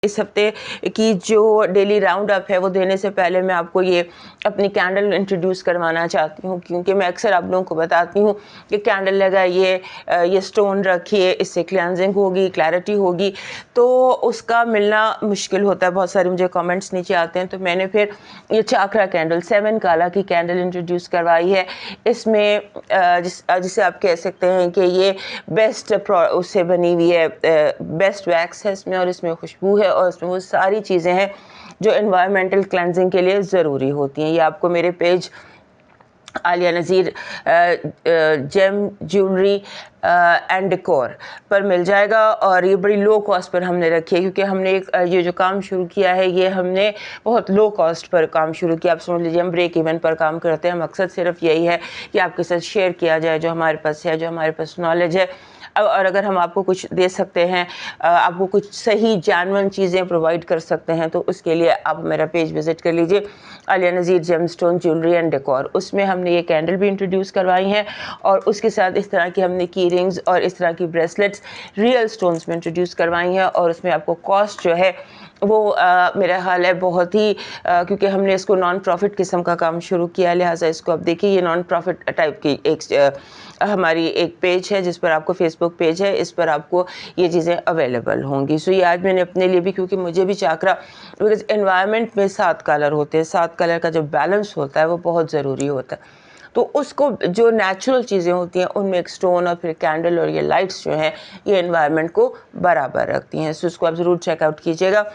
इस हफ्ते की जो डेली राउंड अप है वो देने से पहले मैं आपको ये अपनी कैंडल इंट्रोड्यूस करवाना चाहती हूँ, क्योंकि मैं अक्सर आप लोगों को बताती हूँ कि कैंडल लगाइए, ये स्टोन रखिए, इससे क्लेंजिंग होगी, क्लैरिटी होगी, तो उसका मिलना मुश्किल होता है। बहुत सारे मुझे कमेंट्स नीचे आते हैं, तो मैंने फिर ये चाकरा कैंडल 7 काला की कैंडल इंट्रोड्यूस करवाई है। इसमें जिसे आप कह सकते हैं कि ये बेस्ट उससे बनी हुई है, बेस्ट वैक्स है इसमें, और इसमें खुशबू है, और इसमें वो सारी चीज़ें हैं जो एनवायरमेंटल क्लेंजिंग के लिए ज़रूरी होती हैं। ये आपको मेरे page Alia Nazir gem jewellery and decor पर मिल जाएगा, और ये बड़ी लो कॉस्ट पर हमने रखी है, क्योंकि हमने ये जो काम शुरू किया है ये हमने बहुत लो कॉस्ट पर काम शुरू किया। आप समझ लीजिए हम ब्रेक इवन पर काम करते हैं। मकसद सिर्फ यही है कि आपके साथ शेयर किया जाए जो हमारे पास है, जो हमारे पास नॉलेज है, और अगर हम आपको कुछ दे सकते हैं, आपको कुछ सही जानवन चीज़ें प्रोवाइड कर सकते हैं, तो उसके लिए आप मेरा पेज विज़िट कर लीजिए, आलिया नज़ीर जेमस्टोन ज्वेलरी एंड डेकोर। उसमें हमने ये कैंडल भी इंट्रोड्यूस करवाई हैं, और उसके साथ इस तरह की हमने की रिंग्स और इस तरह की ब्रेसलेट्स रियल स्टोन्स में इंट्रोड्यूस करवाई हैं, और उसमें आपको कॉस्ट जो है वो मेरा ख्याल है बहुत ही क्योंकि हमने इसको नॉन प्रॉफिट किस्म का काम शुरू किया, लिहाजा इसको आप देखिए, ये नॉन प्रॉफिट टाइप की एक हमारी एक पेज है जिस पर आपको फेसबुक पेज है, इस पर आपको ये चीज़ें अवेलेबल होंगी। सो ये आज मैंने अपने लिए भी, क्योंकि मुझे भी चाकरा, बिकॉज एनवायरनमेंट में 7 कलर होते हैं, 7 कलर का जो बैलेंस होता है वो बहुत ज़रूरी होता है, तो उसको जो नेचुरल चीज़ें होती हैं उनमें एक स्टोन और फिर कैंडल और ये लाइट्स जो हैं ये एनवायरनमेंट को बराबर रखती हैं। सो इसको आप ज़रूर चेकआउट कीजिएगा।